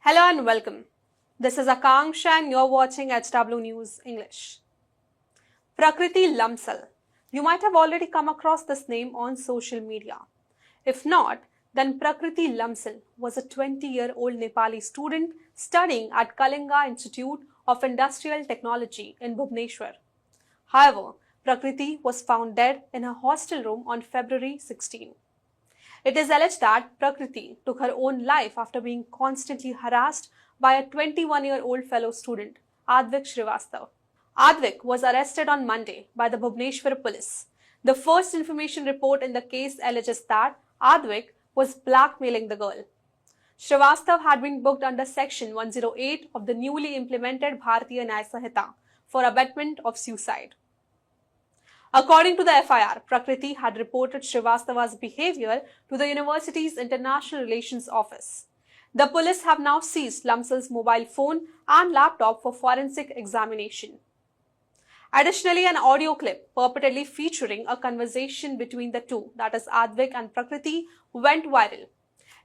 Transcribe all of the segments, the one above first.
Hello and welcome. This is Akanksha and you're watching HW News English. Prakriti Lamsal. You might have already come across this name on social media. If not, then Prakriti Lamsal was a 20-year-old Nepali student studying at Kalinga Institute of Industrial Technology in Bhubaneswar. However, Prakriti was found dead in her hostel room on February 16. It is alleged that Prakriti took her own life after being constantly harassed by a 21-year-old fellow student, Advik Srivastav. Advik was arrested on Monday by the Bhubaneswar police. The first information report in the case alleges that Advik was blackmailing the girl. Srivastav had been booked under Section 108 of the newly implemented Bharatiya Nyaya Sanhita for abetment of suicide. According to the FIR, Prakriti had reported Srivastava's behavior to the university's International Relations Office. The police have now seized Lamsal's mobile phone and laptop for forensic examination. Additionally, an audio clip purportedly featuring a conversation between the two, that is Advik and Prakriti, went viral.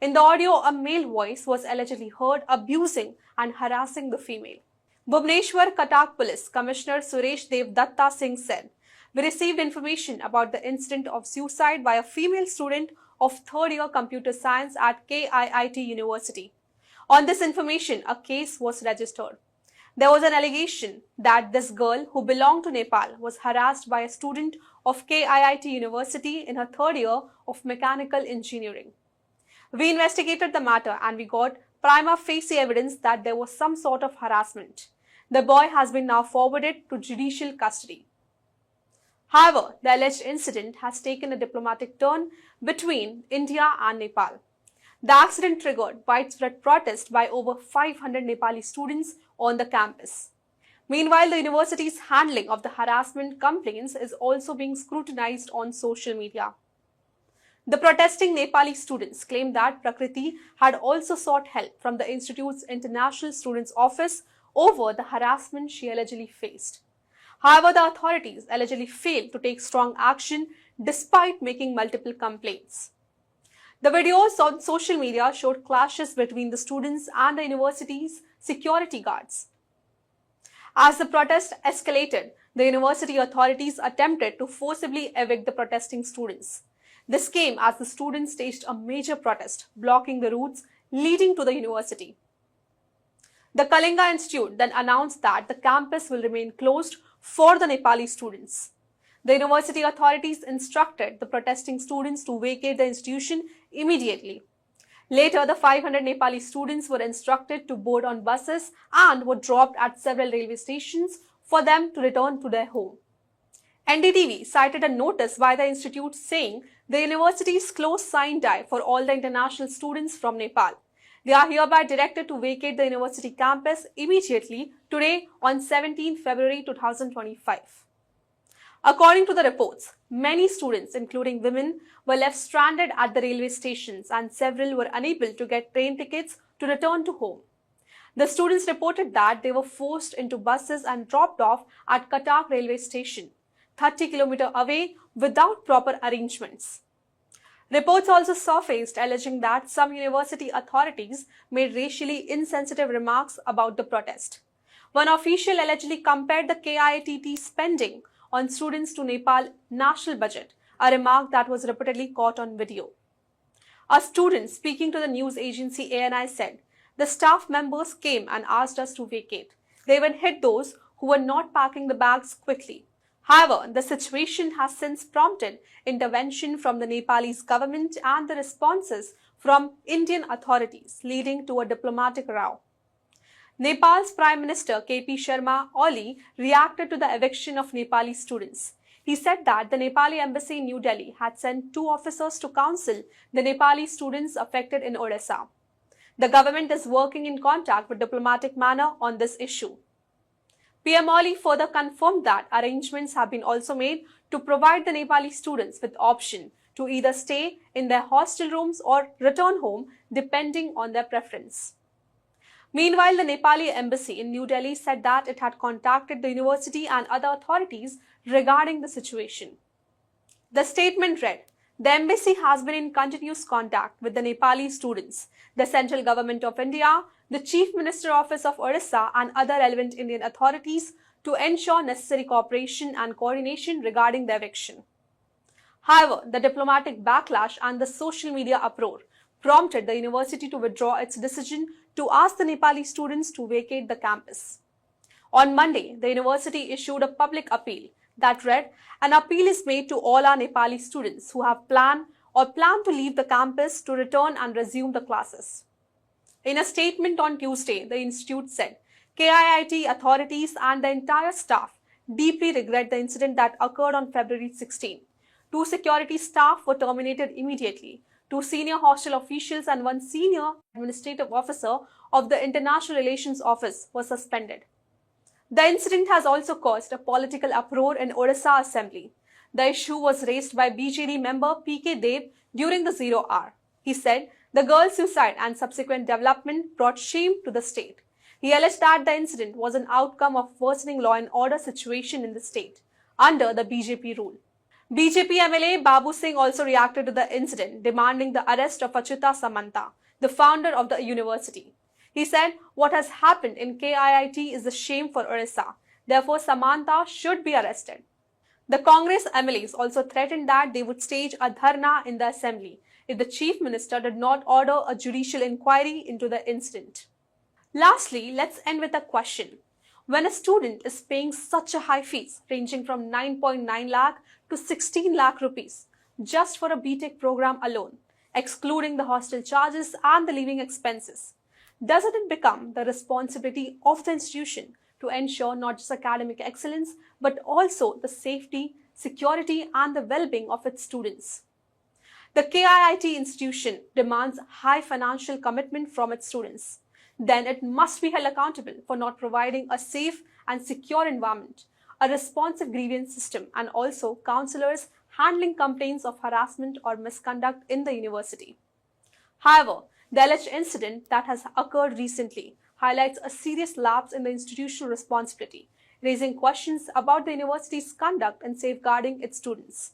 In the audio, a male voice was allegedly heard abusing and harassing the female. Bhubaneswar Cuttack Police Commissioner Suresh Dev Datta Singh said, "We received information about the incident of suicide by a female student of third-year computer science at KIIT University. On this information, a case was registered. There was an allegation that this girl, who belonged to Nepal, was harassed by a student of KIIT University in her third year of mechanical engineering. We investigated the matter and we got prima facie evidence that there was some sort of harassment. The boy has been now forwarded to judicial custody." However, the alleged incident has taken a diplomatic turn between India and Nepal. The accident triggered widespread protest by over 500 Nepali students on the campus. Meanwhile, the university's handling of the harassment complaints is also being scrutinized on social media. The protesting Nepali students claim that Prakriti had also sought help from the institute's International Students Office over the harassment she allegedly faced. However, the authorities allegedly failed to take strong action despite making multiple complaints. The videos on social media showed clashes between the students and the university's security guards. As the protest escalated, the university authorities attempted to forcibly evict the protesting students. This came as the students staged a major protest, blocking the routes leading to the university. The Kalinga Institute then announced that the campus will remain closed for the Nepali students. The university authorities instructed the protesting students to vacate the institution immediately. Later, the 500 Nepali students were instructed to board on buses and were dropped at several railway stations for them to return to their home. NDTV cited a notice by the institute saying the university's closed sign die for all the international students from Nepal. They are hereby directed to vacate the university campus immediately today on 17 February 2025. According to the reports, many students, including women, were left stranded at the railway stations and several were unable to get train tickets to return to home. The students reported that they were forced into buses and dropped off at Cuttack railway station, 30 km away, without proper arrangements. Reports also surfaced alleging that some university authorities made racially insensitive remarks about the protest. One official allegedly compared the KIIT spending on students to Nepal national budget, a remark that was reportedly caught on video. A student speaking to the news agency ANI said, "The staff members came and asked us to vacate. They even hit those who were not packing the bags quickly." However, the situation has since prompted intervention from the Nepalese government and the responses from Indian authorities, leading to a diplomatic row. Nepal's Prime Minister KP Sharma Oli reacted to the eviction of Nepali students. He said that the Nepali embassy in New Delhi had sent 2 officers to counsel the Nepali students affected in Odisha. The government is working in contact with diplomatic manner on this issue. PM Oli further confirmed that arrangements have been also made to provide the Nepali students with option to either stay in their hostel rooms or return home depending on their preference. Meanwhile, the Nepali embassy in New Delhi said that it had contacted the university and other authorities regarding the situation. The statement read, The embassy has been in continuous contact with the Nepali students, the central government of India, the Chief Minister Office of Odisha and other relevant Indian authorities to ensure necessary cooperation and coordination regarding the eviction. However, the diplomatic backlash and the social media uproar prompted the university to withdraw its decision to ask the Nepali students to vacate the campus. On Monday, the university issued a public appeal that read, "An appeal is made to all our Nepali students who have planned or plan to leave the campus to return and resume the classes." In a statement on Tuesday, the institute said, KIIT authorities and the entire staff deeply regret the incident that occurred on February 16. 2 security staff were terminated immediately. 2 senior hostel officials and 1 senior administrative officer of the International Relations Office were suspended. The incident has also caused a political uproar in Odisha Assembly. The issue was raised by BJD member PK Dev during the 0 hour. He said the girl's suicide and subsequent development brought shame to the state. He alleged that the incident was an outcome of worsening law and order situation in the state under the BJP rule. BJP MLA Babu Singh also reacted to the incident, demanding the arrest of Achyuta Samanta, the founder of the university. He said, "What has happened in KIIT is a shame for Odisha. Therefore, Samanta should be arrested." The Congress MLAs also threatened that they would stage a dharna in the assembly if the chief minister did not order a judicial inquiry into the incident. Lastly, let's end with a question. When a student is paying such a high fees ranging from 9.9 lakh to 16 lakh rupees just for a BTech program alone, excluding the hostel charges and the living expenses, doesn't it become the responsibility of the institution to ensure not just academic excellence, but also the safety, security, and the well-being of its students? The KIIT institution demands high financial commitment from its students. Then it must be held accountable for not providing a safe and secure environment, a responsive grievance system, and also counselors handling complaints of harassment or misconduct in the university. However, the alleged incident that has occurred recently highlights a serious lapse in the institutional responsibility, raising questions about the university's conduct in safeguarding its students.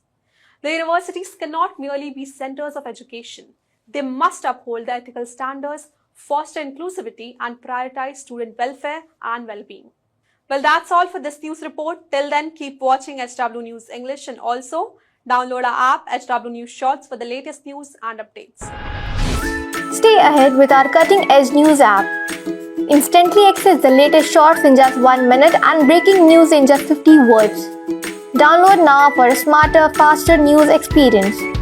The universities cannot merely be centers of education. They must uphold the ethical standards, foster inclusivity, and prioritize student welfare and well-being. Well, that's all for this news report. Till then, keep watching HW News English and also download our app HW News Shorts for the latest news and updates. Stay ahead with our cutting-edge news app. Instantly access the latest shorts in just 1 minute and breaking news in just 50 words. Download now for a smarter, faster news experience.